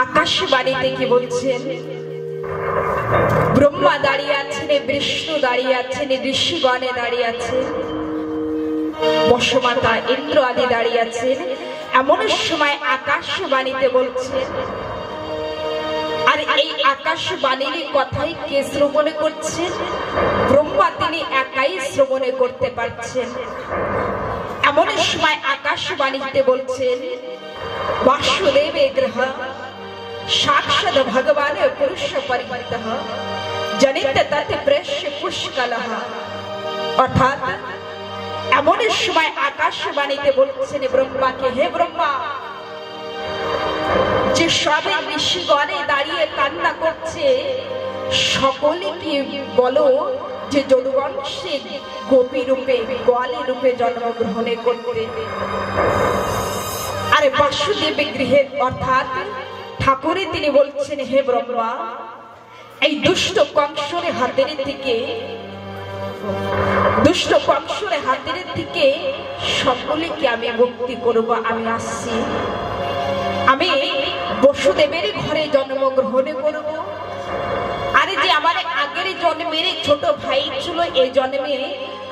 আকাশবাণীতে কি বলছেন? ব্রহ্মা দাঁড়িয়ে আছেন, বিষ্ণু দাঁড়িয়ে আছেন, ঋষিগণে দাঁড়িয়ে আছেন, বসুমাতা ইন্দ্র আদি দাঁড়িয়ে আছেন। এমন সময় আকাশবাণীতে বলছেন, আর এই আকাশবাণীর কথাই কে শ্রবণ করছেন? ব্রহ্মা, তিনি একাই শ্রবণ করতে পারছেন। এমন সময় আকাশবাণীতে বলছেন, বাসুদেব গ্রহ সাক্ষাৎ ভগবান পুরুষ পরিবর্ত জনিত তৎ প্রেষ্য পুষ্কলঃ। অর্থাৎ এমন সময় আকাশবাণীতে বলছেন ব্রহ্মাকে, হে ব্রহ্মা, যে সবে ঋষিগণে দাঁড়িয়ে কান্না করছে, সকলকে বলো যে যদুবংশে গোপী রূপে, গোয়ালী রূপে জন্মগ্রহণ করতে। আরে বাসুদেব গৃহে অর্থাৎ ঠাকুরে তিনি বলছেন, হে ব্রহ্মা, এই দুষ্ট কংসের হাতের থেকে সকলকে আমি মুক্তি করব। আমি আসছি, আমি বসুদেবের ঘরে জন্মগ্রহণ করব। আরে যে আমার আগের জন্মের ছোট ভাই ছিল, এই জন্মে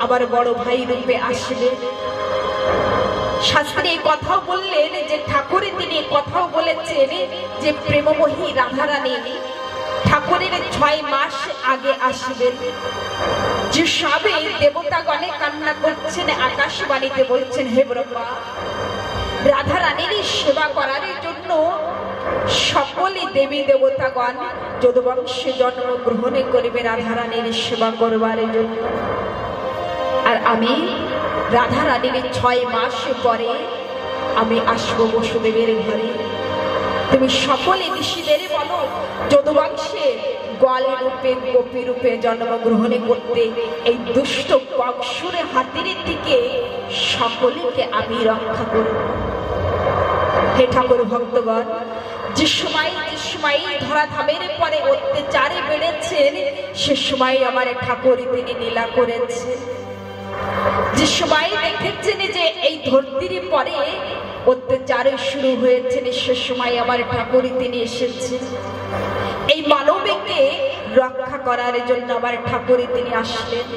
আবার বড় ভাই রূপে আসবে। শাস্ত্রে এই কথাও বললেন যে ঠাকুরে তিনি কথাও বলেছেন যে প্রেমমোহী রাধারানী ঠাকুরের 6 মাস আগে আসবেন। যে সবে দেবতাগণে কান্না করছেন, আকাশবাণীতে বলছেন, হে ব্রহ্মা, রাধারানীর সেবা করার জন্য সকলে দেবী দেবতাগণ যদুবংশে জন্মগ্রহণ করবে রাধারানীর সেবা করবার জন্য। আর আমি রাধারানীর 6 মাস পরে আমি আসবো বসুদেবের ঘরে। তুমি সকলে ঋষিদের বলো যদুবংশে গোয়ালী রূপে, গোপী রূপে জন্মগ্রহণ করতে এই দুষ্ট কংসের হাতের থেকে সকলকে আমি রক্ষা করব। হে ঠাকুর ভক্তগণ, যে সময় ধরাধামের পরে অত্যাচারে বেড়েছেন, সে সময় আমার ঠাকুর তিনি লীলা করেছেন। যে সময় দেখেছেন যে এই ধরতির পরে অত্যাচারে শুরু হয়েছে, সে সময় আমার ঠাকুর তিনি এসেছেন। এই মানবীকে রক্ষা করার জন্য আমার ঠাকুর তিনি আসলেন।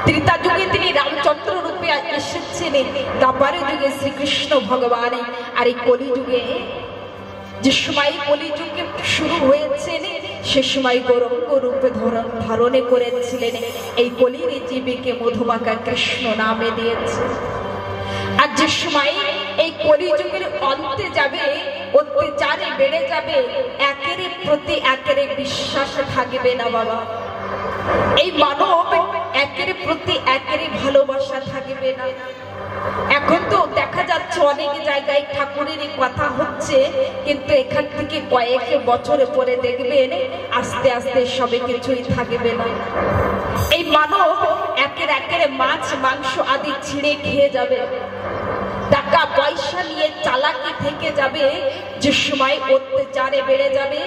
ত্রেতা যুগে তিনি রামচন্দ্র রূপে এসেছেন, দ্বাপর যুগে শ্রীকৃষ্ণ ভগবান, আর এই কলিযুগে যে সময় কলিযুগে শুরু হয়েছে, সে সময় গৌরাঙ্গ রূপে ধারণ করেছিলেন। এই কলির জীবীকে মধুমাখা কৃষ্ণ নামে দিয়েছে। আর যে সময় এই কলিযুগের অন্তে যাবে, অত্যাচারে বেড়ে যাবে, একের প্রতি একের বিশ্বাস থাকবে না বাবা। এই মানব একের প্রতি একের ভালোবাসা থাকবে না। এখন তো দেখা যাচ্ছে অনেক জায়গায় ঠাকুরের কথা হচ্ছে, কিন্তু এখান থেকে কয়েক বছর পরে দেখবেন আস্তে আস্তে সবে কিছুই থাকবে না। এই মানব একের মাছ মাংস আদি ছিঁড়ে খেয়ে যাবে, টাকা পয়সা নিয়ে চালাকি থেকে যাবে। যে সময় অত্যাচারে বেড়ে যাবে,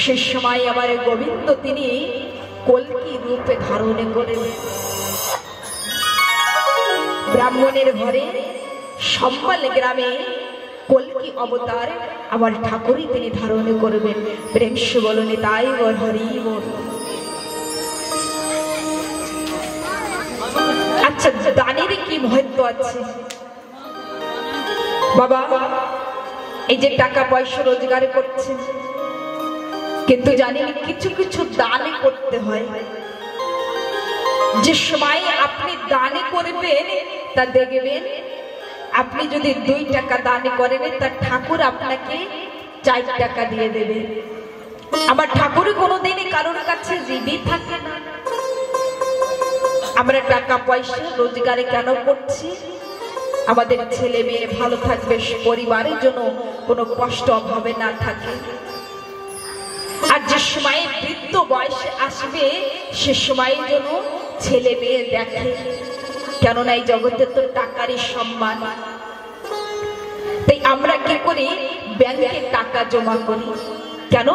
সে সময় আমার গোবিন্দ তিনি কলকি রূপে ধারণ করে ব্রাহ্মণের ঘরে সম্বল গ্রামে কলকি অবতার আমার ঠাকুরই তিনি ধারণ করবেন। প্রেম সে বলনি তাই বল হরি বল। আচ্ছা, দানের কি মহত্ব আছে বাবা? এই যে টাকা পয়সা রোজগার করছেন, কিন্তু জানেন কিছু কিছু দান করতে হয়। যে সময় আপনি দান করবেন, তা দেখবেন আপনি যদি 2 টাকা দান করেন, তার ঠাকুর আপনাকে 4 টাকা দিয়ে দেবে। আমার ঠাকুর কোনোদিনই কারোর কাছে ঋণী থাকে না। আমরা টাকা পয়সা রোজগারে কেন করছি? আমাদের ছেলে মেয়ে ভালো থাকবে, পরিবারের জন্য কোনো কষ্ট অভাবে না থাকে। আর যে সময় বৃদ্ধ বয়স আসবে, সে সময় যেন ছেলে মেয়ে দেখে, কেননা এই জগতে তো টাকারই সম্মান। তাই আমরা কি করি? ব্যাংকে টাকা জমা করি। কেন?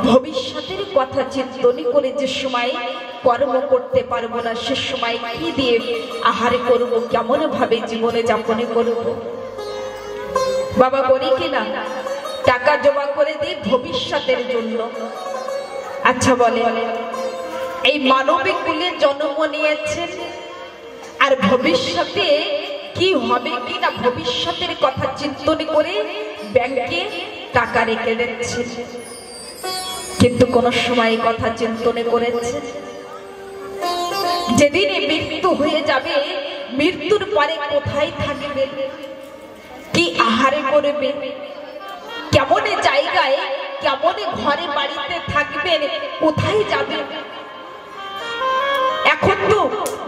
ভবিষ্যতের কথা চিন্তন করে যে সময় কর্ম করতে পারবো না, সে সময় কি দিয়ে আহার করব, কেমন ভাবে জীবনে যাপন করব। বাবা বলি কিনা, টাকা জমা করে দিই ভবিষ্যতের জন্য। আচ্ছা বলে, এই মানবিক কুলে জন্ম নিয়েছেন আর ভবিষ্যতে কি হবে কিনা ভবিষ্যতের কথা চিন্তন করে ব্যাংকে টাকা রেখে দিচ্ছেন, কিন্তু কোন সময় এই কথা চিন্তনে করেছে যেদিন মৃত্যু হয়ে যাবে, মৃত্যুর পরে কোথায় থাকবে, কি আহারে করবে, কেমন জায়গায় কেমন ঘরে বাড়িতে থাকবেন, কোথায় যাবেন? এখন তো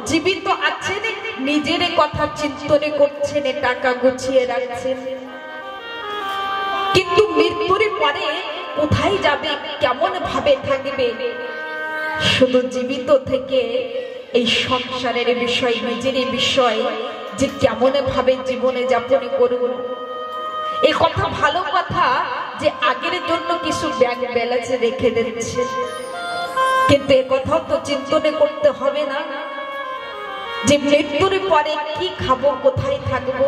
জীবিত আছেন, নিজের কথা চিন্তনে করছেন, টাকা গুছিয়ে রাখছেন, কিন্তু মৃত্যুর পরে কোথায় যাবে, কেমন ভাবে থাকবে? শুধু জীবিত থেকে এই সংসারের বিষয়, নিজের বিষয়, যে কেমন ভাবে জীবনে যাপন করব। এই কথা ভালো কথা যে আগের জন্য কিছু ব্যাংক ব্যালেন্সে রেখে দিচ্ছে, কিন্তু এ কথাও তো চিন্তনে করতে হবে না যে মৃত্যুর পরে কি খাবো, কোথায় থাকবো?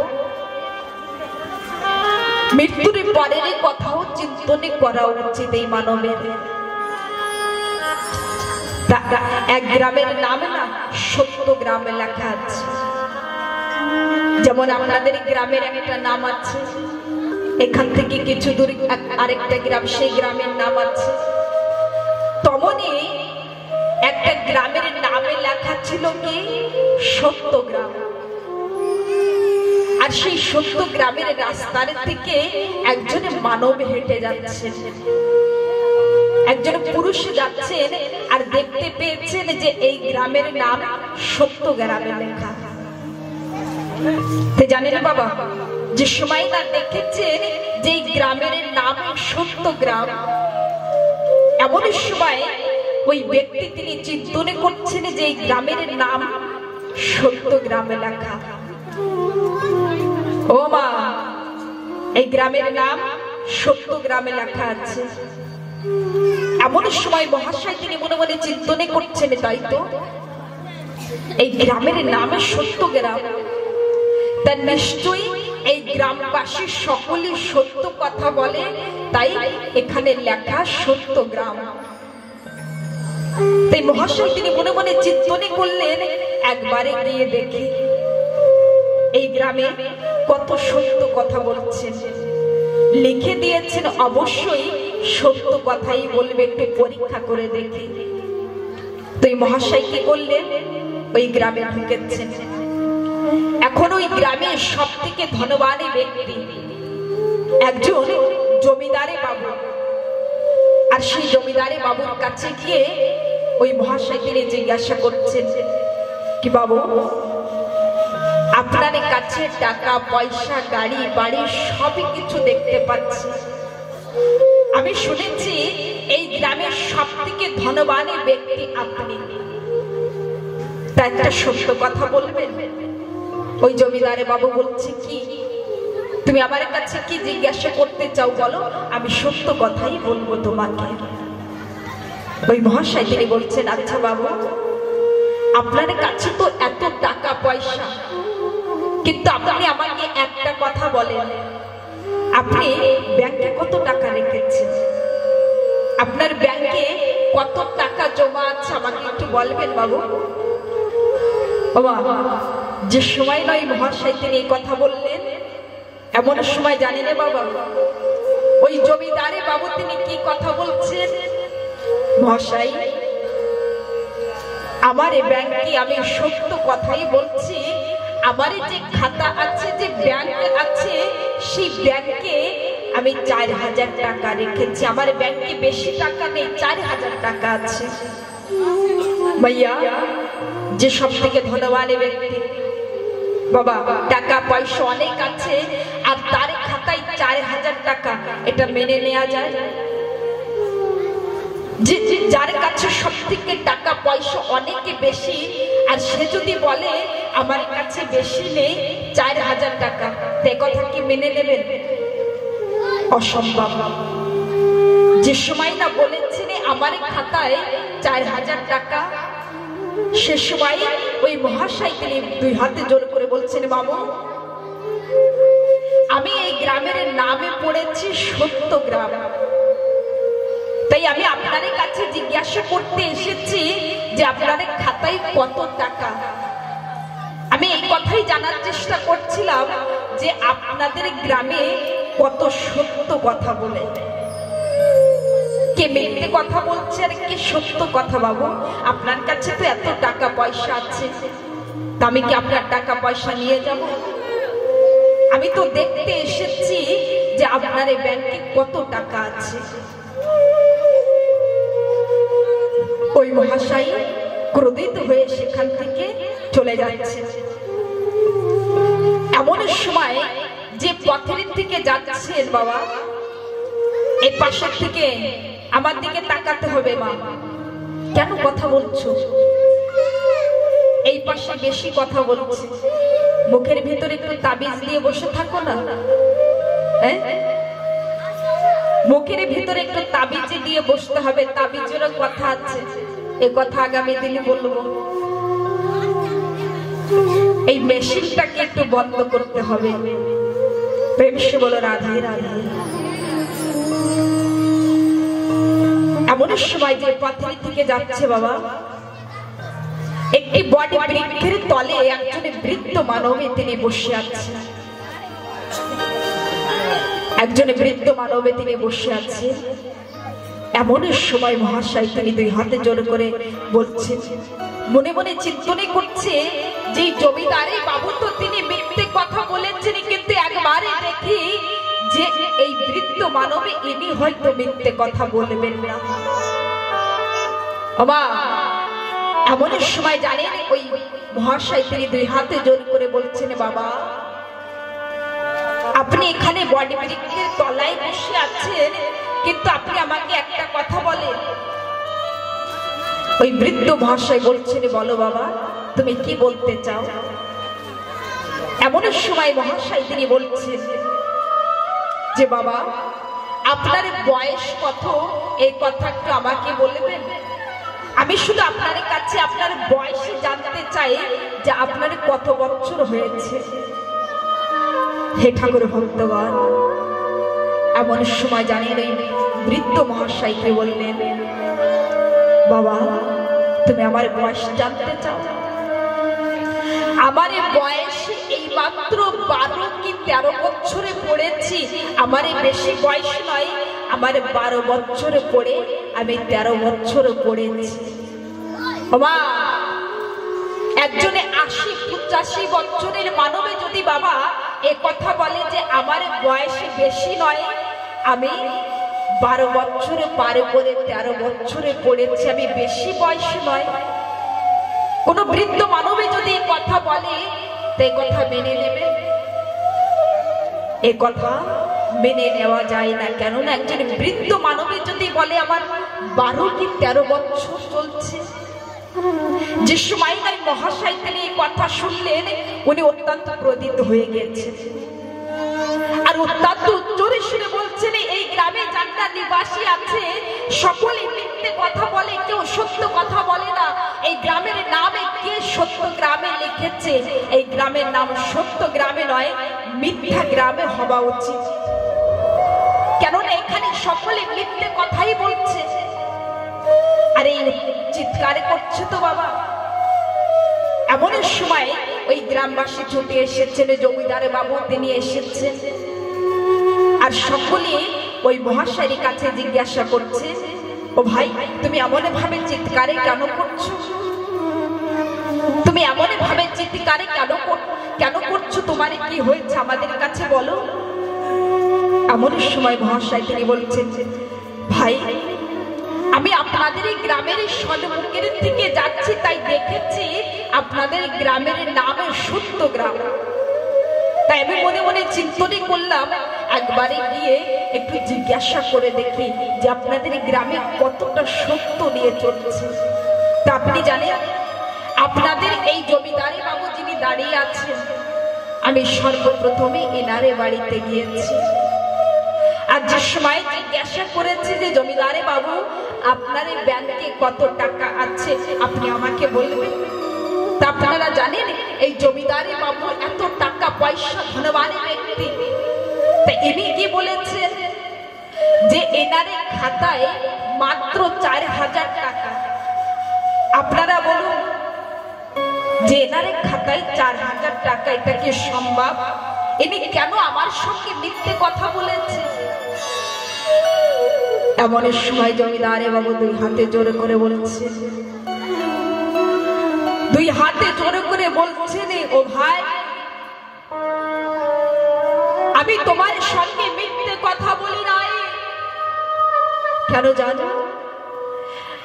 মৃত্যুর পরের কথাও চিন্তনে করা উচিত এই মানবের। এক গ্রামের নাম না সত্য গ্রামে লেখা আছে, যেমন আপনাদের গ্রামের একটা নাম আছে, এখান থেকে কিছু দূরে আরেকটা গ্রাম, সেই গ্রামের নাম আছে। তেমনি একটা গ্রামের নামে লেখা ছিল কি সত্য গ্রাম। আর সেই সত্য গ্রামের রাস্তার থেকে একজন মানব হেঁটে যাচ্ছেন, একজন পুরুষ যাচ্ছেন, আর দেখতে পেয়েছেন যে এই গ্রামের নাম সত্য গ্রামে লেখা। জানেন বাবা, যে সময় না দেখেছেন যে গ্রামের নাম সত্য গ্রাম, এমন সময় ওই ব্যক্তি তিনি চিন্তনে করছেন যে এই গ্রামের নাম সত্য গ্রামে লেখা। ও মা, এই গ্রামের নাম সত্য গ্রামে লেখা আছে। এমন সময় মহাশয় তিনি মনে মনে চিন্তনে করছেন, তাই তো এই গ্রামের নামে সত্য গ্রাম, তা নিশ্চয়ই এই গ্রামবাসী সকলেই সত্য কথা বলে, তাই এখানে লেখা সত্য গ্রাম। তাই মহাশয় তিনি মনে মনে চিন্তনে করলেন, একবারে গিয়ে দেখি এই গ্রামে কত সত্য কথা বলছেন, লিখে দিয়েছেন, অবশ্যই সত্য কথাই বলবে, একটু পরীক্ষা করে দেখি। তো এই মহাশয় কি করলেন, ওই গ্রামে ঢুকেছেন। এখন ওই গ্রামের সব থেকে ধনবান ব্যক্তি একজন জমিদারে বাবু, আর সেই জমিদারে বাবুর কাছে গিয়ে ওই মহাশয় তিনি জিজ্ঞাসা করছেন, কি বাবু, আপনার কাছে টাকা পয়সা গাড়ি বাড়ি সবই কিছু দেখতে পাচ্ছি, আমি শুনেছি এই গ্রামের সব থেকে ধনবান ব্যক্তি আপনি, তা একটা সত্য কথা বলবেন? ওই জমিদারে বাবু বলছে, কি তুমি আমার কাছে কি জিজ্ঞাসা করতে চাও বলো, আমি সত্য কথাই বলবো তোমাকে। ওই মহাশয় তিনি বলছেন, আচ্ছা বাবু, আপনার কাছে তো এত টাকা পয়সা, কিন্তু আপনি আমাকে একটা কথা বলেন, আপনি ব্যাংকে কত টাকা রেখেছেন? আপনার ব্যাংকে কত টাকা জমা আছে আমাকে একটু বলবেন বাবু? বাবা, যে সময় নয় মহাশয় তিনি এই কথা বললেন, এমন সময় জানি না বাবা, ওই জমিদারে বাবু তিনি কি কথা বলছেন, মহাশয় আমার ব্যাংকে আমি সত্য কথাই বলছি, আমার যে খাতা আছে, যে ব্যাংক আছে, সেই ব্যাংকে আমি 4000 টাকা রেখেছি, আমার ব্যাংকে বেশি টাকা নেই, 4000 টাকা আছে। ভাইয়া, যে সব থেকে ধনবান ব্যক্তি বাবা, টাকা পয়সা অনেক আছে, আর তার খাতায় 4000 টাকা, এটা মেনে নেওয়া যায়? যে যার কাছে সব থেকে টাকা পয়সা অনেক বেশি, আর সে যদি বলে আমার কাছে বেশি নেই 4000 টাকা, সে কথা কি মেনে নেবেন? অসম্ভব। যে সময় না বলেছেন আমার খাতায় 4000 টাকা, সে সময় ওই মহাশয় তিনি দুই হাতে জোর করে বলছেন, বাবু আমি এই গ্রামের নামে পড়েছি সত্য গ্রাম, তাই আমি আপনার কাছে জিজ্ঞাসা করতে এসেছি যে আপনার খাতায় কত টাকা। আমি এই কথাই জানার চেষ্টা করছিলাম যে আপনাদের গ্রামে কত সত্য কথা বলে, কে মিথ্যে কথা বলছে আর কে সত্য কথা। বাবু, আপনার কাছে তো এত টাকা পয়সা আছে, তা আমি কি আপনার টাকা পয়সা নিয়ে যাব? আমি তো দেখতে এসেছি যে আপনার এই ব্যাংকে কত টাকা আছে। ওই মহাশয় ক্রোধিত হয়ে সেখান থেকে চলে যাচ্ছে। এমন সময় যে পথের দিকে যাচ্ছেন বাবা, এই পাশের থেকে আমার দিকে তাকাতে হবে। মা, কেন কথা বলছো? এই পাশে বেশি কথা বলছে, মুখের ভিতরে একটু তাবিজ দিয়ে বসে থাকো না। মুখের ভিতরে একটু তাবিজ দিয়ে বসতে হবে, তাবিজেরও কথা আছে, এ কথা আগামী দিনে বলবো। এই মেশিনটাকে একটু বন্ধ করতে হবে। প্রেম সে বলো রাধে রাধে। এমন সময় যে পথের দিকে যাচ্ছে বাবা, একটি বড় বৃক্ষের তলে একজন বৃদ্ধ মানবী তিনি বসে আছেন। একজন বৃদ্ধ মানবী তিনি বসে আছেন। এমন সময় মহাশয় তিনি দুই হাতে জোর করে বলছেন, মনে মনে চিন্তনে করছে যে জমিদারে বাবু তো তিনি মিথ্যে কথা বলেছেন, কিন্তু একবারে দেখি যে এই বৃদ্ধ মানবী ইনি হয়তো মিথ্যে কথা বলবেন না। বাবা, এমন সময় জানেন ওই মহাশয় তিনি দুই হাতে জোর করে বলছেন, বাবা আপনি এখানে বড় বৃক্ষের তলায় বসে আছেন, কিন্তু আপনি আমাকে একটা কথা বলেন। ওই বৃদ্ধ মহাশয় বলছেন, বলো বাবা তুমি কি বলতে চাও? এমন সময় মহাশয় তিনি বলছেন যে বাবা আপনার বয়স কত, এই কথা একটু আমাকে বলবেন। আমি শুধু আপনার কাছে আপনার বয়স জানতে চাই যে আপনার কত বছর হয়েছে। হে ঠাকুর ভক্তগণ, এমন সময় জানেন ওই বৃদ্ধ মহাশয়কে বললেন, বাবা তুমি আমার বয়স জানতে চাও? আমার বয়স এই মাত্র 12 কি 13 বছরে পড়েছি। আমার বেশি বয়স নয়, আমার 12 বছরে পড়ে আমি 13 বছরে পড়েছি। বাবা একজনে 80-85 বছরের মানবে যদি বাবা এ কথা বলে যে আমার বয়স বেশি নয়, আমি 12 বছরে পার করে 13 বছরে পড়েছি, আমি বেশি বয়স নয়। কোন বৃদ্ধ মানবে যদি এ কথা বলে তো এ কথা মেনে নেবে? এ কথা মেনে নেওয়া যায় না। কেননা একজন বৃদ্ধ মানবে যদি বলে আমার 12 কি 13 বছর চলছে। যে সময় তাই মহাশয় তিনি এই কথা শুনলেন, উনি অত্যন্ত ক্রোধিত হয়ে গেছেন আর অত্যন্ত উচ্চরে সুরে বলছেন, এই গ্রামে যারা নিবাসী আছে সকলে মিথ্যে কথা বলে, কেউ সত্য কথা বলে না। এই গ্রামের নামে কে সত্য গ্রামে লিখেছে? এই গ্রামের নাম সত্য গ্রামে নয়, মিথ্যা গ্রামে হওয়া উচিত। কেননা এখানে সকলে মিথ্যে কথাই বলছে। আরে চিৎকার করছে তো বাবা। এমন সময় ওই গ্রামবাসী ছুটে এসেছেন, জমিদার বাবু তিনি এসেছেন, আর সকলে ওই মহাশয়ের কাছে জিজ্ঞাসা করছে, ও ভাই তুমি এমন ভাবে চিৎকারে কেন করছো? তুমি এমন ভাবে চিৎকারে কেন করছো? তোমার কি হয়েছে আমাদের কাছে বলো। এমন সময় মহাশয় তিনি বলছেন, ভাই আমি আপনাদের এই গ্রামের সন্মুখের দিকে যাচ্ছি, তাই দেখেছি আপনাদের গ্রামের নাম সত্য গ্রাম। তাই আমি মনে মনে চিন্তনে করলাম একবারে গিয়ে একটু জিজ্ঞাসা করে দেখি যে আপনাদের গ্রামে কতটা সত্য নিয়ে চলছে। তা আপনি জানেন আপনাদের এই জমিদারে বাবু যিনি দাঁড়িয়ে আছেন, আমি সর্বপ্রথমে এনারে বাড়িতে গিয়েছি। আর যে সময় জিজ্ঞাসা করেছি যে জমিদারে বাবু আপনার এই ব্যাংকে কত টাকা আছে আপনি আমাকে বলবেন। তা আপনারা জানেন এই জমিদারে বাবু এত টাকা পয়সা ধনবান ব্যক্তি, তা ইনি কি বলেছেন যে এনারে খাতায় মাত্র 4000 টাকা। আপনারা বলুন যে এনারে খাতায় 4000 টাকা, এটা কি সম্ভব? ইনি কেন আমার সঙ্গে মিথ্যে কথা বলেছে? এমন সময় জমিদারে বাবু দুই হাতে জোরে করে বলছে, দুই হাতে জোরে করে বলছেন, ও ভাই, আমি তোমার সঙ্গে মিথ্যে কথা বলি নাই। কেন জানো?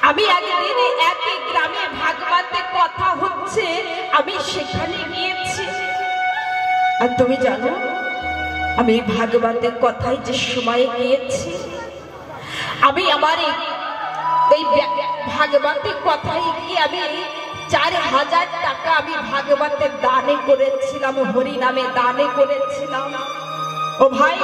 আমি একদিন এক গ্রামে ভাগবতে কথা হচ্ছে, আমি সেখানে গিয়েছি। আর তুমি জানো আমি ভাগবতের কথায় যে সময় গিয়েছি, আমি আমার এই ভাগবতের কথায় গিয়ে আমি 4000 টাকা আমি ভাগবতের দানে করেছিলাম, হরি নামে দানে করেছিলাম। ও ভাই,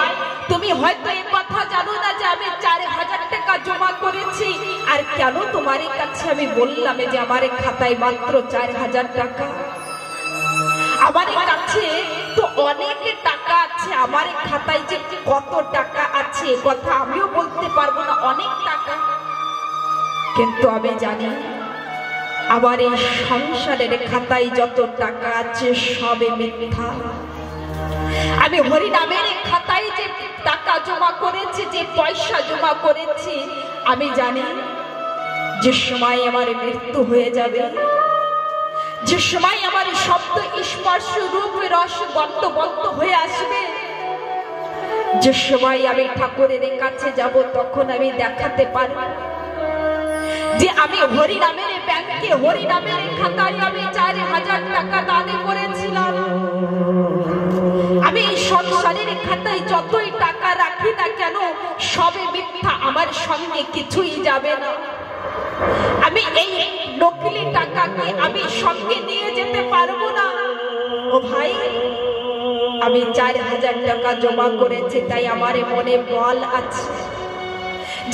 তুমি হয়তো এই কথা জানো না যে আমি 4000 টাকা জমা করেছি। আর কেন তোমার কাছে আমি বললাম যে আমার খাতায় মাত্র 4000 টাকা? আমার কাছে তো অনেক টাকা আছে, আমার খাতায় যে কত টাকা আছে কথা আমিও বলতে পারবো না, অনেক টাকা। কিন্তু আমি জানি আমার এই সংসারের খাতায় যত টাকা আছে সবে মিথ্যা। আমি হরি নামের খাতায় যে টাকা জমা করেছি, যে পয়সা জমা করেছি, আমি জানি যে সময় আমার মৃত্যু হয়ে যাবে, যে সময় আমার শব্দ স্পর্শ রূপ রস গন্ধ বন্ধ হয়ে আসবে, যে সময় আমি ঠাকুরের কাছে যাব, তখন আমি দেখাতে পারব যে আমি হরি নামের ব্যাংকে, হরি নামের খাতায় আমি 4000 টাকা দানে করেছিলাম। আমি সংসারের খাতায় যতই টাকা রাখি না কেন সবে মিথ্যা, আমার সঙ্গে কিছুই যাবে না। আমি এই নকলি টাকাকে আমি সঙ্গে নিয়ে যেতে পারবো না। ও ভাই, আমি 4000 টাকা জমা করেছি, তাই আমার মনে বল আছে।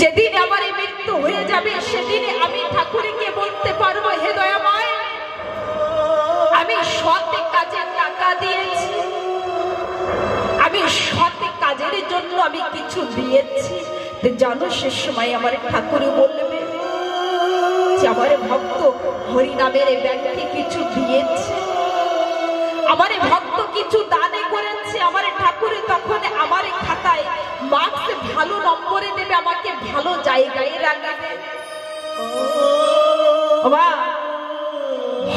যেদিন আমার মৃত্যু হয়ে যাবে সেদিনে আমি ঠাকুরকে বলতে পারবো, হে দয়াময়, আমি সৎ কাজে টাকা দিয়েছি, আমি সৎ কাজের জন্য আমি কিছু দিয়েছি। জানো সে সময় আমার ঠাকুর বলবে যে আমার ভক্ত হরি নামের ব্যাংকে কিছু দিয়েছে, আমার ভক্ত কিছু দানে করেছে। আমার ঠাকুর তখন আমার খাতায় মার্কস ভালো নম্বরে দেবে, আমাকে ভালো জায়গায় রাখবে।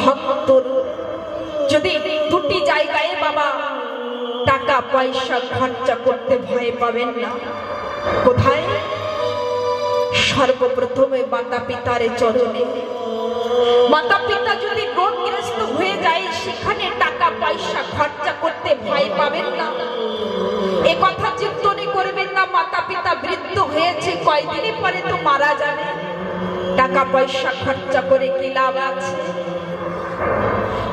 ভক্তর যদি দুটি জায়গায় বাবা টাকা পয়সা খরচা করতে ভয় পাবেন না। কোথায়? সর্বপ্রথমে মাতা পিতার চরণে। মাতা পিতা যদি রোগগ্রস্ত হয়ে যায়, সেখানে টাকা পয়সা খরচা করতে ভয় পাবেন না। এ কথা চিন্তনে করবেন না মাতা পিতা বৃদ্ধ হয়েছে, কয়দিন পরে তো মারা যাবে, টাকা পয়সা খরচা করে কি লাভ আছে?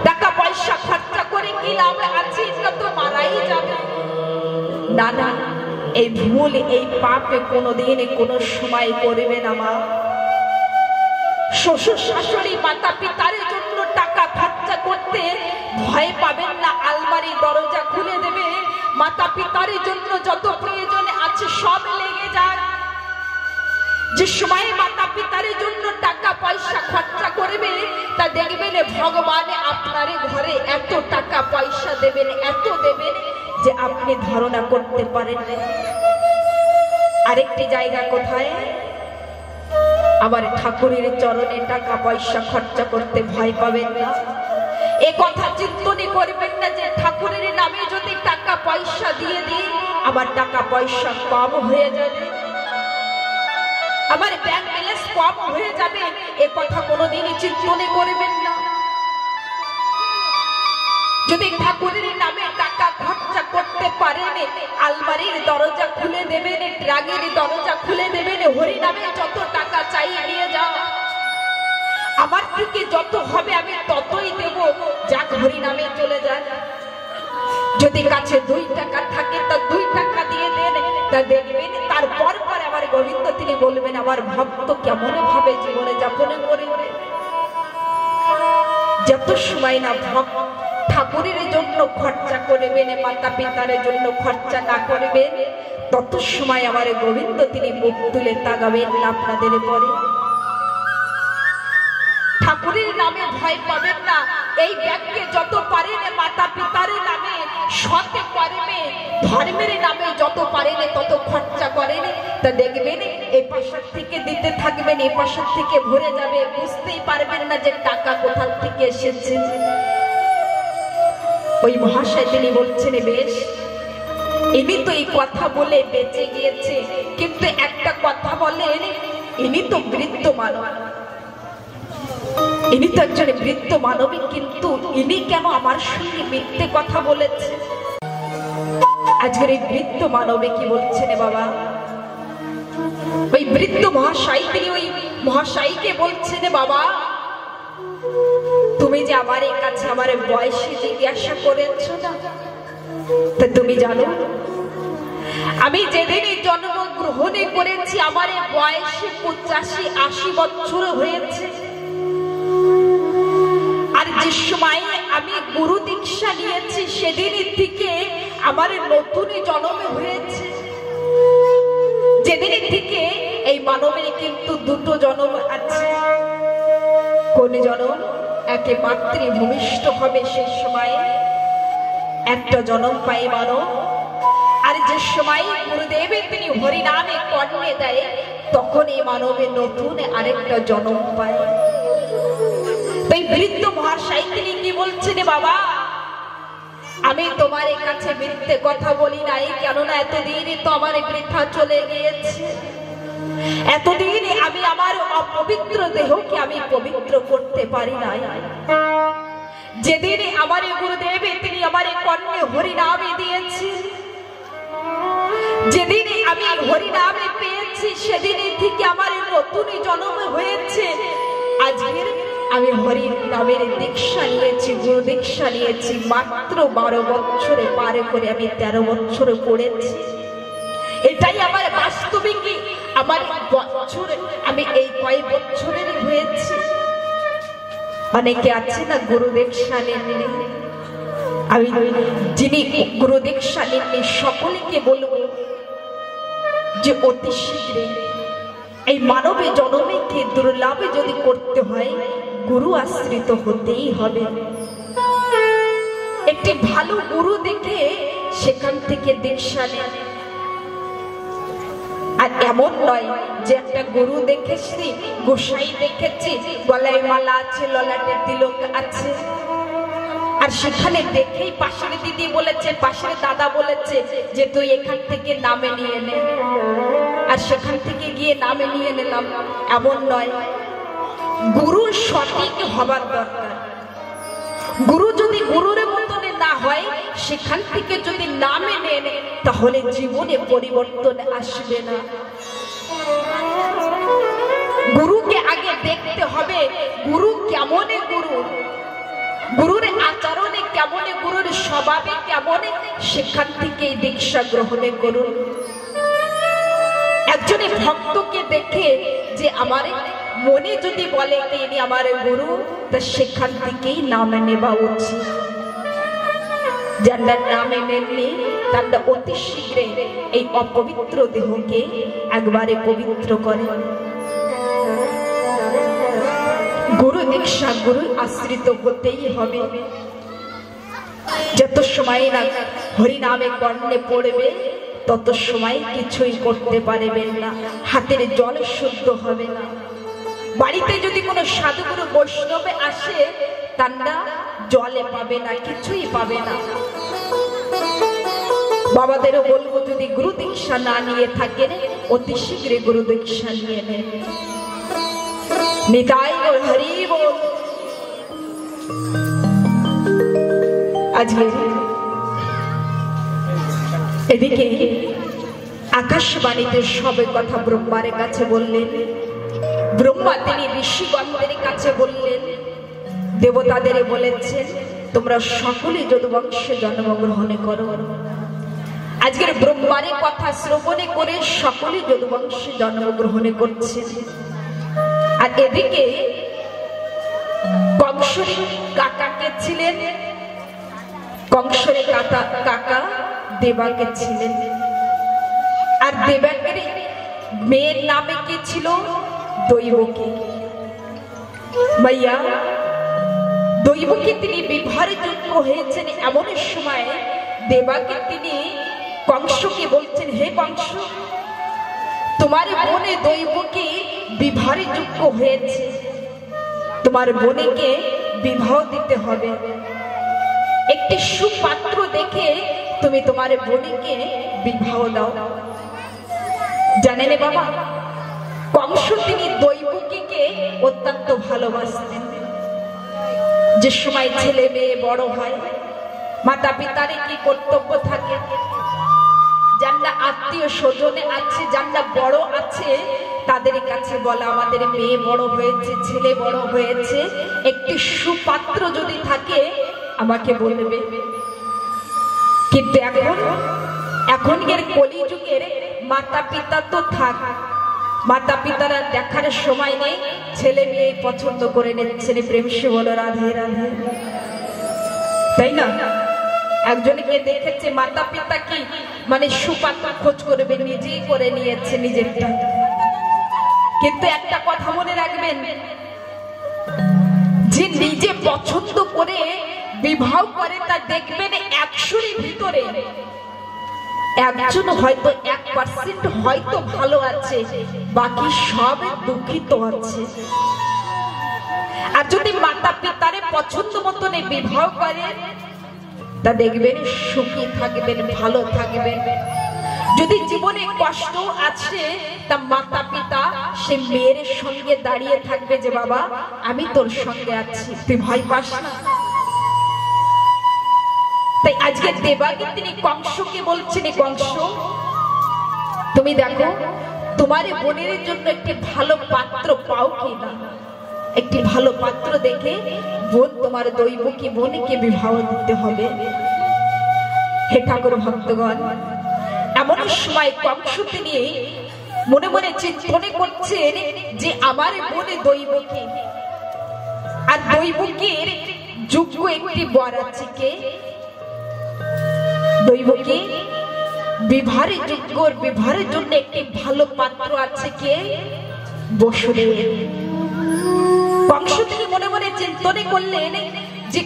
টাকা পয়সা খরচা করে কি লাভ আছে? এটা তো মারাই যাবে। না না, এই ভুল এই পাপে কোনোদিন কোনো সময় করবে না মা। শ্বশুর শাশুড়ি মাতা পিতার জন্য টাকা খরচা করতে ভয় পাবেন না, আলমারি দরজা খুলে দেবে, মাতা পিতার জন্য যত প্রয়োজন আছে সব লেগে যাক। যে সময় মাতা পিতার জন্য টাকা পয়সা খরচা করবে, তা দেখবেন ভগবান আপনার ঘরে এত টাকা পয়সা দেবেন, এত দেবেন যে আপনি ধারণা করতে পারেন। আরেকটি জায়গা কোথায়? আবার ঠাকুরের চরণে টাকা পয়সা খরচা করতে ভয় পাবেন না। এ কথা চিন্তনে করবেন না যে ঠাকুরের নামে যদি টাকা পয়সা দিয়ে দিই আমার টাকা পয়সা কম হয়ে যাবে, আমার ব্যাংক ব্যালেন্স কম হয়ে যাবে। এ কথা কোনোদিনই চিন্তনে করবেন না। যদি ঠাকুরের নামে টাকা খরচা করতে পারেন, আলমারির দরজা খুলে দেবেন, ট্রাগের দরজা খুলে দেবেন, হরি নামে যত টাকা চাই নিয়ে যাও, আমার থেকে যত হবে আমি ততই দেব, যাক হরি নামে চলে যায়। যদি কাছে 2 টাকা থাকে তা 2 টাকা দিয়ে দেন, তা দেখবেন তারপর পর আমার গোবিন্দ তিনি বলবেন আমার ভক্ত কেমন ভাবে জীবনে যাপন করে। যত সময় না ভক্ত ঠাকুরের জন্য খরচা করবেন, মাতা পিতার জন্য খরচা না করবেন, তত সময় আমার গোবিন্দ তিনি মুখ তুলে তাকাবেন না আপনাদের পরে। ঠাকুরের নামে ভয় পাবেন না। এই ব্যাগকে যত পারেন মাতা পিতার নামে, সৎ কর্মে, ধর্মের নামে যত পারেন তত খরচা করেন, তা দেখবেন এই পাশার থেকে দিতে থাকবেন, এই পাশার থেকে ভরে যাবে, বুঝতেই পারবেন না যে টাকা কোথা থেকে এসেছে। ওই মহাশয় তিনি বলছেন, বেশ ইনি তো এই কথা বলে বেঁচে গিয়েছে, কিন্তু একটা কথা বলেন, ইনি তো বৃদ্ধ মানব, ইনি তো একজন বৃদ্ধ মানবী, কিন্তু ইনি কেন আমার সঙ্গে মিথ্যে কথা বলেছে? আজকের এই বৃদ্ধ মানবে কি বলছেন বাবা? ওই বৃদ্ধ মহাশয় তিনি ওই মহাশয়কে বলছেন, বাবা তুমি যে আমার কাছে আমার বয়সে জিজ্ঞাসা করেছ না, তা তুমি জানো আমি যেদিন জন্মগ্রহণ করেছি আমার বয়সে 85-80 বছর হয়েছে। আর যে সময় আমি গুরু দীক্ষা নিয়েছি সেদিন থেকে আমার নতুন জন্ম হয়েছে। যেদিন থেকে এই মানবের কিন্তু দুটো জন্ম আছে। কোন জন্ম? একে মাতৃভূমিষ্ঠ হবে সেই সময় একটা জন্ম পায় মানব, আর যে সময় গুরুদেব তিনি হরিনামে কর্ণে দেয় তখন এই মানবের নতুন আরেকটা জন্ম পায়। তাই বৃদ্ধ মহাশয় তিনি কি বলছেন, বাবা আমি তোমার কাছে মিথ্যে কথা বলি নাই, কেননা এতদিন তো আমার বৃথা চলে গিয়েছে। এতদিন আমি আমার অপবিত্র দেহকে আমি পবিত্র করতে পারি নাই। যেদিন আমার গুরুদেব তিনি আমার কর্ণে হরিনামে দিয়েছে, যেদিন আমি হরিনামে পেয়েছি সেদিন থেকে আমার নতুন জন্ম হয়েছে। আজকের আমি হরি নামের দীক্ষা নিয়েছি, গুরু দীক্ষা নিয়েছি মাত্র 12 বছরে, পারে করে আমি 13 বছর পড়েছি। এটাই আমার বাস্তবিক আমার বছর, আমি এই কয় বছরের হয়েছি। অনেকে আছে না গুরু দীক্ষা নেননি, আমি যিনি গুরু দীক্ষা নেননি সকলকে বলবো যে অতি শীঘ্রে এই মানবে জন্মকে দুর্লভ যদি করতে হয় গুরু আশ্রিত হতেই হবে। একটি ভালো গুরু দেখে সেখান থেকে দীক্ষা নেন। আর এমন নয় যে একটা গুরু দেখেছি, গোসাই দেখেছি, গলায় মালা আছে, ললাটে তিলক আছে, আর সেখানে দেখেই পাশের দিদি বলেছে, পাশের দাদা বলেছে যে তুই এখান থেকে নামে নিয়ে নে, আর সেখান থেকে গিয়ে নামে নিয়ে নিলাম, এমন নয়। গুরু সঠিক হবার দরকার। গুরু যদি গুরুর মতন না হয়, সেখান থেকে যদি নামে নেন তাহলে জীবনে পরিবর্তন আসবে না। গুরুকে আগে দেখতে হবে গুরু কেমন, গুরু গুরুর আচরণে কেমন, গুরুর স্বভাবে কেমন, সেখান থেকে দীক্ষা গ্রহণ করুন। একজনে ভক্তকে দেখে যে আমার মনে যদি বলে তিনি আমার গুরু, তা সেখান থেকেই নাম নেওয়া উচিত। যার নামে নেননি তারা অতি শীঘ্রে এই অপবিত্র দেহকে একবারে পবিত্র করে। গুরু দীক্ষা গুরু আশ্রিত হতেই হবে। যত সময় না হরিনামে কর্ণে পড়বে তত সময় কিছুই করতে পারবেন না, হাতের জল শুদ্ধ হবে না। বাড়িতে যদি কোনো সাধুগুরু বৈষ্ণবে আসে তারা জলে পাবে না, কিছুই পাবে না। বাবাদেরও বলবো যদি গুরু দীক্ষা না নিয়ে থাকেন অতি শীঘ্রে গুরু দীক্ষা নিয়ে নেন। নিতাই হরি বল। আজকে এদিকে আকাশবাণীতে সবে কথা ব্রহ্মার কাছে বললেন, ব্রহ্মা তিনি ঋষিগণদের কাছে বললেন, দেবতাদের বলেছেন তোমরা সকলে যদুবংশে জন্মগ্রহণ করো। আজকের ব্রহ্মার কথা শ্রবণে করে সকলে যদুবংশে জন্মগ্রহণ করছে। আর এদিকে কংসের কাকাকে ছিলেন, কংসের কাকা দেবাকে ছিলেন। আর দেবকের মেয়ের নামে কি ছিল? দৈবকী। মাইয়া দৈবকী তিনি বিবাহের যোগ্য হয়েছেন। এমন সময় দেবাকে তিনি কংসকে বলছেন, হে কংস, তোমার বোনে দৈবকী বিবাহের যোগ্য হয়েছে, তোমার বোনকে বিবাহ দিতে হবে। একটি সুপাত্র দেখে তুমি তোমার বোনকে বিবাহ দাও। জানেন বাবা, কংস তিনি দৈবকীকে অত্যন্ত ভালোবাসতেন। যে সময় ছেলে মেয়ে বড় হয়, মাতা পিতার কি কর্তব্য থাকে, যারা আত্মীয় স্বজনে আছে, যারা বড় আছে, তাদের কাছে বলা আমাদের মেয়ে বড় হয়েছে, ছেলে বড় হয়েছে, একটি সুপাত্র যদি থাকে আমাকে বলবে। কিন্তু এখনকার কলিযুগের মাতা পিতা তো থাক, মাতা পিতারা দেখার সময় নেই, ছেলে মেয়ে পছন্দ করে নিচ্ছেন। প্রেম সে বলো রাধে রাধে, তাই না? একজনকে দেখেছে মাতা পিতা কি মানে সুপাত্র খোঁজ করবে, নিজেই করে নিয়েছে নিজেরটা। কিন্তু একটা কথা মনে রাখবেন, যে নিজে পছন্দ করে বিবাহ করে তা দেখবেন 100-এর ভিতরে একজন হয়তো 1% হয়তো ভালো আছে, বাকি সব দুঃখিত আছে। আর যদি মাতা পিতারে পছন্দ মতন বিবাহ করে তা দেখবেন সুখী থাকবেন, ভালো থাকবেন। যদি জীবনে কষ্ট আছে তা মাতা পিতা সে মেয়ের সঙ্গে দাঁড়িয়ে থাকবে যে বাবা আমি তোর সঙ্গে আছি, তুই ভয় পাস না। তাই আজকে দেবাকে তিনি কংসকে বলছেন, কংস তুমি দেখো তোমার বোনের জন্য একটি ভালো পাত্র পাও কিনা, একটি ভালো পাত্র দেখে বোন তোমার দৈবকী বোনকে বিবাহ দিতে হবে। হে ঠাকুর ভক্তগণ, এমন সময় কংস তিনি মনে মনে চিন্তনে করছেন যে আমার বোনে দৈবকী, আর দৈবকীর যোগ্য একটি বর আছে। কে? দৈবকী বিবাহের যোগ্য, বিবাহের জন্য একটি ভালো পাত্র আছে। কে? বসুদেব। কংস তিনি মনে মনে চিন্তনে করলেন যে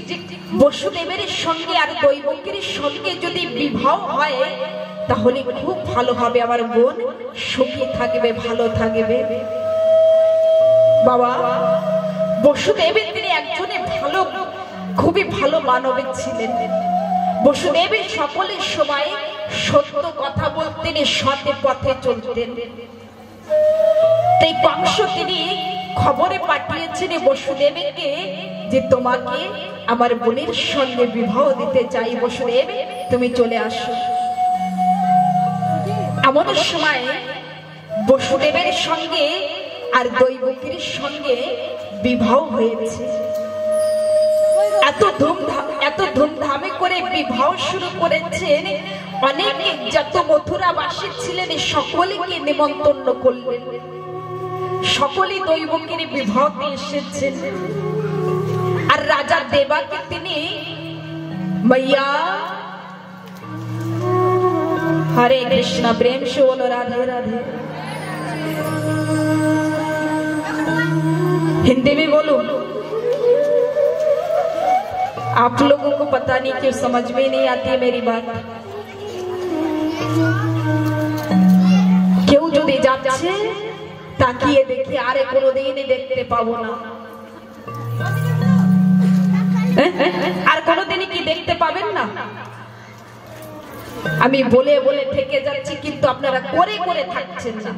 বসুদেবের সঙ্গে আর দৈবকীর সঙ্গে যদি বিবাহ হয় তাহলে খুব ভালো হবে, আমার বোন সুখী থাকবে, ভালো থাকবে। বাবা বসুদেবের তিনি একজনে ভালো, খুবই ভালো মানবিক ছিলেন। বসুদেবের সকলের সময় সত্য কথা বলতেন, সৎ পথে চলতেন। তাই কংস তিনি খবরে পাঠিয়েছেন বসুদেবকে যে তোমাকে আমার বোনের সঙ্গে বিবাহ দিতে চাই, বসুদেব তুমি চলে আসো। এমন সময় বসুদেবের সঙ্গে আর দৈবকীর সঙ্গে বিবাহ হয়েছে। এত ধুমধামে করে বিবাহ শুরু করেছেন। অনেকে যত মথুরাবাসী ছিলেন সকলকে নিমন্ত্রণ করলেন, সকলেই দৈবকীর বিবাহতে এসেছেন। আর রাজা দেবাকে তিনি মাইয়া हरे कृष्णा प्रेम से बोलो राधे राधे। हिंदी में बोलो, आप लोगों को पता नहीं क्यों समझ में नहीं आती है मेरी बात। क्यों जो दे जाच्छे ताकिए देखिए आरे कोनो दिन देखते पाबो ना, আর কোনোদিন কি দেখতে পাবেন না। আমি বলে বলে থেকে যাচ্ছি কিন্তু আপনারা করে করে থাকছেন না।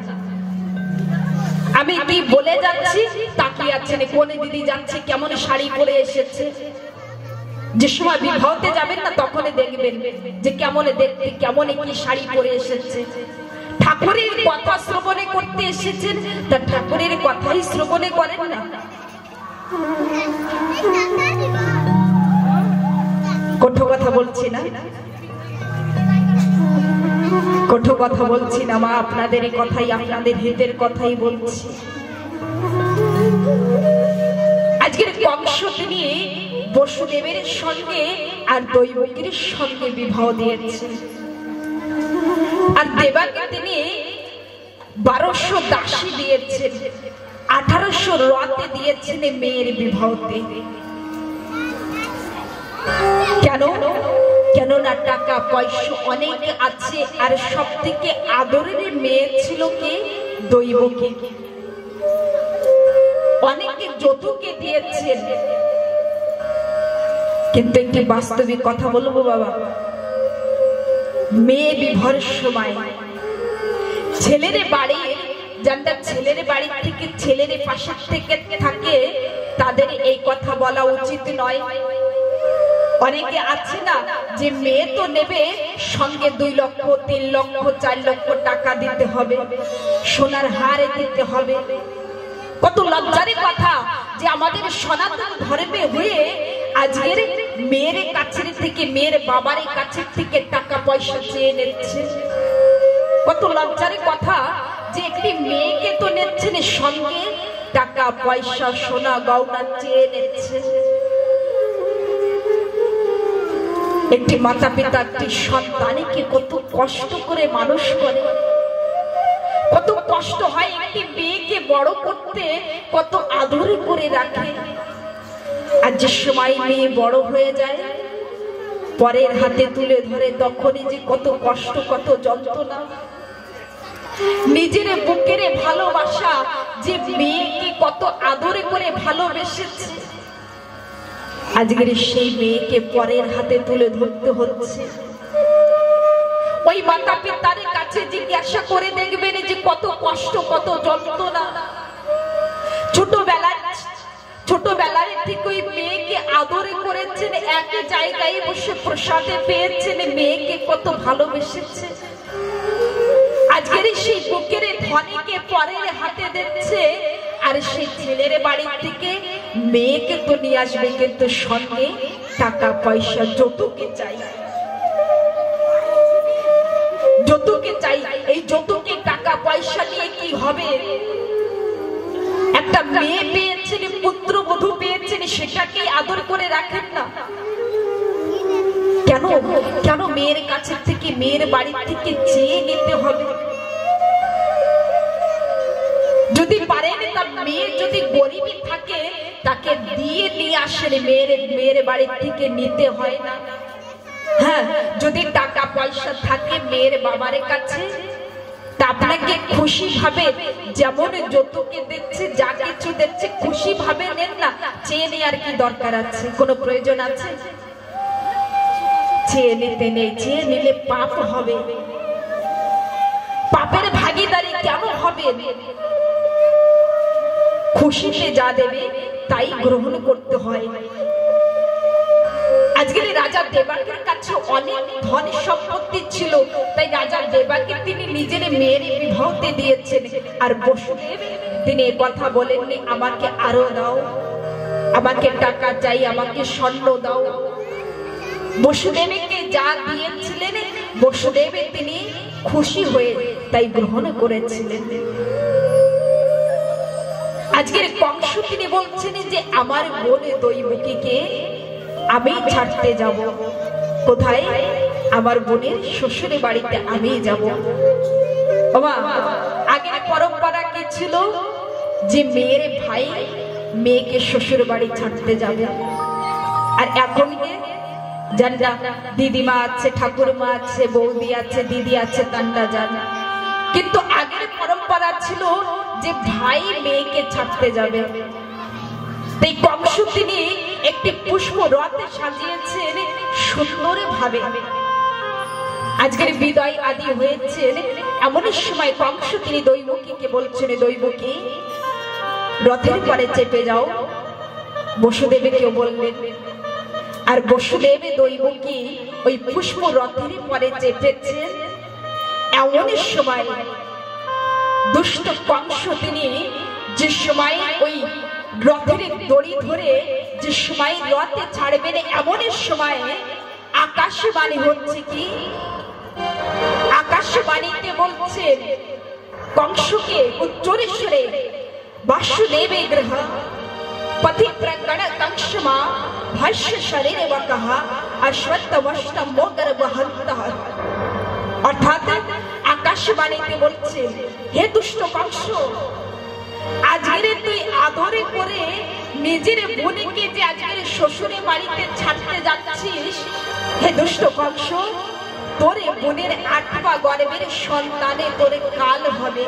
আমি কি বলে যাচ্ছি তাকিয়ে আছেন, কোন দিদি যাচ্ছে কেমন শাড়ি পরে এসেছে। যে সময় বিবাহতে যাবেন না তখন দেখবেন যে কেমন দেখতে, কেমন কি শাড়ি পরে এসেছে। ঠাকুরের কথা শ্রবণে করতে এসেছেন, তা ঠাকুরের কথাই শ্রবণে করেন না। কঠোর কথা বলছি না, কঠোর কথা বলছি না মা, আপনাদের কথাই, আপনাদের হৃদয়ের কথাই বলছি। আজকের কংস তিনি বসুদেবের সঙ্গে আর দৈবকীর সঙ্গে বিবাহ দিয়েছে। আর দেবাকে তিনি 1200 দাসী দিয়েছেন, 1800 রথে দিয়েছেন মেয়ের বিবাহতে। কেন? কেননা টাকা পয়সা অনেক আছে, আর সব থেকে আদরের মেয়ে ছিল কে? দৈবকী। অনেকে যৌতুকে দিয়েছেন, কিন্তু একটি বাস্তবিক কথা বলবো বাবা, মেয়ে বিবাহের সময় ছেলের বাড়ি, যারা ছেলের বাড়ি থেকে ছেলের পাশে থেকে থাকে, তাদের এই কথা বলা উচিত নয়। অনেকে আছে না যে মেয়ে তো নেবে, সঙ্গে 2 লক্ষ 3 লক্ষ 4 লক্ষ টাকা দিতে হবে, সোনার হারে দিতে হবে। কত লজ্জার কথা যে আমাদের সনাতন ধর্মে হয়ে আজকের মেয়ের কাছের থেকে, মেয়ের বাবার কাছের থেকে টাকা পয়সা চেয়ে নিচ্ছে। কত লজ্জার কথা যে একটি মেয়েকে তো নিচ্ছেন, সঙ্গে টাকা পয়সা সোনা গয়না চেয়ে নিচ্ছে। একটি মাতা পিতা একটি সন্তানকে কত কষ্ট করে মানুষ করে, কত কষ্ট হয় একটি মেয়েকে বড় করতে, কত আদর করে রাখে। আর যে সময় মেয়ে বড় হয়ে যায়, পরের হাতে তুলে ধরে, তখনই যে কত কষ্ট, কত যন্ত্রণা। নিজের বুকের ভালোবাসা যে মেয়েকে কত আদরে করে ভালোবেসেছে, আজকের সেই মেয়েকে পরের হাতে তুলে ধরতে হচ্ছে। ওই মাতা পিতার কাছে জিজ্ঞাসা করে দেখবেন যে কত কষ্ট, কত যন্ত্রণা। ছোটবেলায় ঠিক ওই মেয়েকে আদরে করেছেন, এক জায়গায় বসে প্রসাদে পেয়েছেন, মেয়েকে কত ভালোবেসেছে। আজকের সেই বুকের ধনীকে পরের হাতে দিচ্ছে, আর সেই ছেলের বাড়ি থেকে মেয়েকে তো নিয়ে আসবে, কিন্তু সঙ্গে টাকা পয়সা যৌতুকে চাই, যৌতুকে চাই। এই যৌতুকে টাকা পয়সা নিয়ে কি হবে? একটা মেয়ে পেয়েছেন, পুত্রবধূ পেয়েছেন, সেটাকে আদর করে রাখেন না কেন? কেন মেয়ের কাছে থেকে, মেয়ের বাড়ি থেকে চেয়ে নিতে হবে? যদি পারেন, তার মেয়ে যদি গরিব থাকে, তাকে দিয়ে নিয়ে আসেন, মেয়ের বাড়ি থেকে নিতে হয় না। হ্যাঁ, যদি টাকা পয়সা থাকে মেয়ের বাবার কাছে, তা আপনাকে খুশি ভাবে, যেমন যৌতুকে দিচ্ছে, যা কিছু দিচ্ছে, খুশি ভাবে নেন না। চেয়ে নেওয়ার কি দরকার আছে? কোনো প্রয়োজন আছে? চেয়ে নিতে নেই। চেয়ে নিলে পাপ হবে, পাপের ভাগীদারি কেন হবে? খুশিতে যা দেবে তাই গ্রহণ করতে হয়। আজকের রাজা দেবাকের কাছে অনেক ধন সম্পত্তি ছিল, তাই রাজা দেবাকে তিনি নিজের মেয়ের বিবাহতে দিয়েছেন। আর বসুদেব তিনি কথা বলেননি, আমাকে আরো দাও, আমাকে টাকা চাই, আমাকে স্বর্ণ দাও। বসুদেবকে যা দিয়েছিলেন, বসুদেব তিনি খুশি হয়ে তাই গ্রহণ করেছিলেন। আজকের কংস তিনি বলছেন যে আমার বোন দৈবকীকে আমি ছাড়তে যাব। কোথায়? আমার বোনের শ্বশুরের বাড়িতে আমি যাব। বাবা, আগের পরম্পরা কি ছিল যে মেয়ের ভাই মেয়েকে শ্বশুর বাড়ি ছাড়তে যাবে, আর এখন যারা দিদিমা আছে, ঠাকুরমা আছে, বৌদি আছে, দিদি আছে, তান্ডা যান। কিন্তু আগের পরম্পরা ছিল যে ভাই মেয়েকে ছাড়তে যাবে। তাই কংস তিনি একটি পুষ্প রথে সাজিয়েছেন সুন্দর ভাবে। আজকের বিদায় আদি হয়েছে, এমন সময় কংস তিনি দৈবকীকে বলছেন, দৈবকী রথের পরে চেপে যাও। বসুদেবকেও বললেন, আর বসুদেব দৈবকী ওই পুষ্প রথের পরে চেপেছেন। এমন সময় দুষ্ট কংস তিনি যে সময় ওই রথের দড়ি ধরে যে সময় রথে ছাড়বেন, এমন সময় আকাশবাণী হচ্ছে কি? আকাশবাণীতে বলছেন কংসকে উচ্চরেশ্বরে, বাসুদেবে গ্রহ पति प्रकरण कंक्षमा भाष्य शरीर वकहा अश्वत्थवष्ट मोगर बहंतः। অর্থাৎ আকাশবাণীতে বলছে, হে দুষ্ট কংস, আজকে তুই আদরে করে নিজের বোনকে যে আজকে শ্বশুরের বাড়িতে ছাড়তে যাচ্ছিস, হে দুষ্ট কংস, তোর বোনের 8 পা গর্ভের সন্তানে তোর কাল হবে।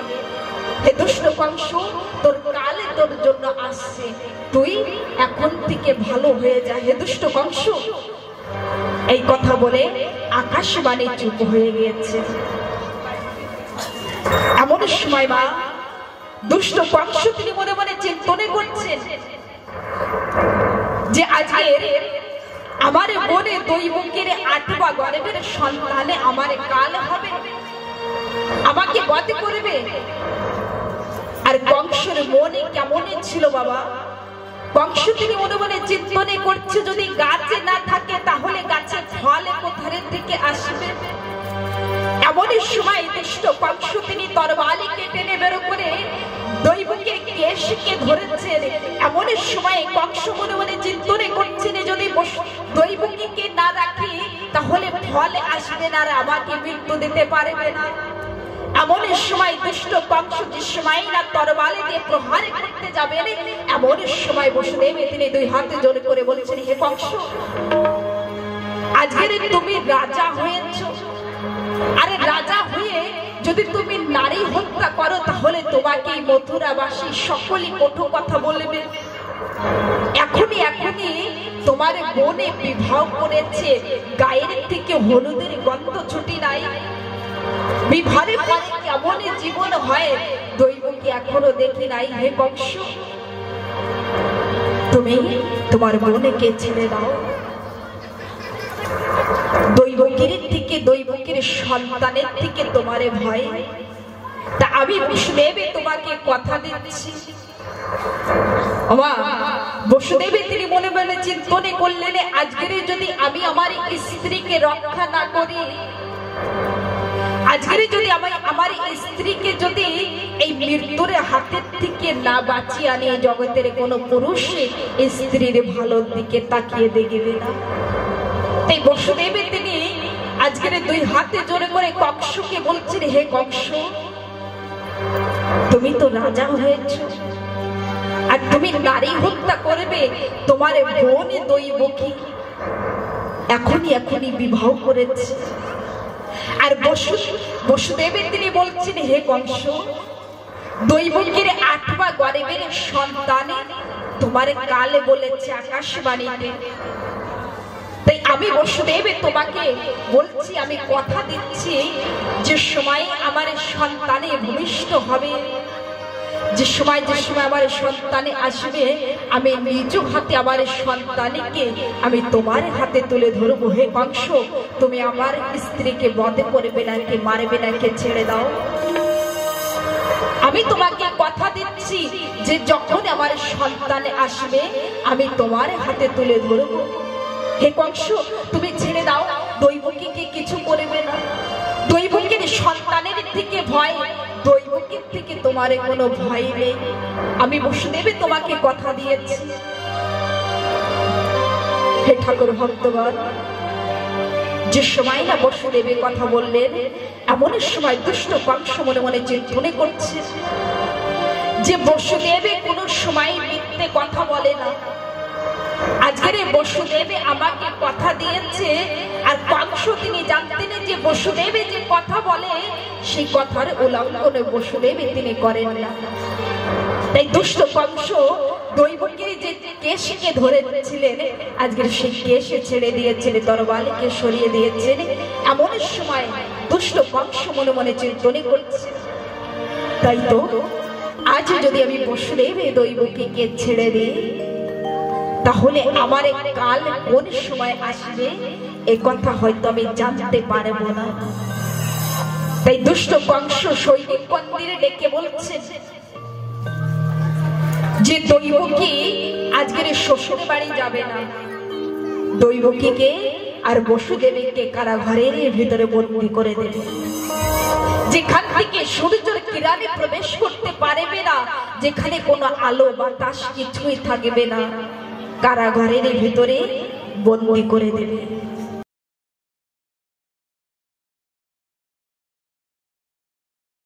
হে দুষ্ট কংস, তোর কালে তোর জন্য আসছে, তুই এখন থেকে ভালো হয়ে যা। হে দুষ্ট কংস। এই কথা বলে আকাশবাণী চুপ হয়ে গিয়েছে। এমন সময় মা দুষ্ট কংস তিনি মনে মনে চিন্তনে করছেন যে আজকে আমার বোনে দৈবকের 8 পা গর্ভের সন্তানে আমার কাল হবে, আমাকে বধ করবে। আর কংসের মনে কেমন ছিল বাবা? কংস তিনি মনে মনে চিন্তনে করছে, যদি গাছে না থাকে তাহলে গাছে ফল কোথায় থেকে আসবে। এমন সময় দুষ্ট কংস তিনি তরবারিকে টেনে বের করে দৈবকের কেশকে ধরেছেন। এমন সময় কংস মনে মনে চিন্তনে করছেন, যদি দৈবকীকে না রাখি তাহলে ফল আসবে না, আর আমাকে মৃত্যু দিতে পারবে না। এমন সময় দুষ্ট কংস যে সময় না তরবারি দিয়ে প্রহার করতে যাবে, এমন সময় বসুদেব তিনি 2 হাতে জোর করে বলছেন, হে কংস, আজকে তুমি রাজা হয়েছ, আরে রাজা হয়ে যদি তুমি নারী হত্যা করো তাহলে তোমাকে মথুরাবাসী সকলেই কটু কথা বলবে। এখনই তোমার বোনে বিবাহ করেছে, গায়ের থেকে হলুদের গন্ধ ছুটি নাই। বিবাহের পরে কেমন জীবন হয় দৈবকে এখনো দেখি নাই। হে কংস, তুমি তোমার বোনকে ছেড়ে দাও। দৈবকের থেকে, দৈবকের সন্তানের থেকে তোমার ভয়, তা আমি বসুদেব তোমাকে কথা দিচ্ছি। বসুদেব তিনি মনে মনে চিন্তনে করলেন, আজকের যদি আমি আমার স্ত্রীকে রক্ষা না করি, আজকের যদি আমার স্ত্রীকে যদি এই মৃত্যুর হাতের থেকে না বাঁচিয়ে আনি, জগতের কোন পুরুষ স্ত্রীর ভালোর দিকে তাকিয়ে দেখবে না। তাই বসুদেব তিনি আজকের 2 হাতে জোরে করে কংসকে বলছেন, হে কংস, তুমি তো রাজা হয়েছ, আর তুমি নারী হত্যা করবে। তোমার বোন দৈবকী এখনই বিবাহ করেছে। আর বসুদেব তিনি বলছেন, হে কংস, দৈবকের 8 পা গর্ভের সন্তানে তোমার কালে বলেছে আকাশবাণীতে। তাই আমি বসুদেব তোমাকে বলছি, আমি কথা দিচ্ছি, যে সময় আমার সন্তানে ভূমিষ্ঠ হবে, যে সময় আমার সন্তানে আসবে, আমি নিজ হাতে আমার সন্তানকে আমি তোমার হাতে তুলে ধরবো। হে কংস, তুমি আমার স্ত্রীকে বধ করবে না, কে মারবে না, কে ছেড়ে দাও। আমি তোমাকে কথা দিচ্ছি যে যখন আমার সন্তানে আসবে আমি তোমার হাতে তুলে ধরবো। হে কংস, তুমি ছেড়ে দাও, দৈবকীকে কিছু করবে না। দৈবকীর সন্তানের থেকে ভয়, দৈবকীর থেকে তোমার কোনো ভয় নেই। আমি বসুদেব তোমাকে কথা দিয়েছি। হে ঠাকুর ভক্তগণ, যে সময় না বসুদেব কথা বললেন, এমন সময় দুষ্ট কংস মনে মনে চিন্তনে করছে যে বসুদেব কোন সময় মিথ্যে কথা বলে না। আজকের বসুদেব আমাকে কথা দিয়েছে, আর কংস তিনি জানতেন যে বসুদেব যে কথা বলে সেই কথার উল্লঙ্ঘন বসুদেব তিনি করেন না। তাই দুষ্ট কংস দৈবকীর যে কেশকে ধরেছিলেন, আজকের সেই কেশে ছেড়ে দিয়েছেন, তরবারিকে সরিয়ে দিয়েছেন। এমন সময় দুষ্ট কংস মনে মনে চিন্তনে করছে, তাই তো আজ যদি আমি বসুদেব দৈবকীকে ছেড়ে দিই, তাহলে আমার কাল কোন সময় আসবে এ কথা হয়তো আমি জানতে পারবো না। তাই দুষ্ট কংস সৈনিক মন্দিরে ডেকে বলছে যে দৈবকী আজকের শ্বশুর বাড়ি যাবে না, দৈবকীকে আর বসুদেবকে কারাগারের ভিতরে বন্দী করে দেবে, যেখান থেকে সূর্যের কিরণে প্রবেশ করতে পারবে না, যেখানে কোনো আলো বাতাস কিছুই থাকবে না, কারাগারের ভিতরে বন্দী করে দেবে।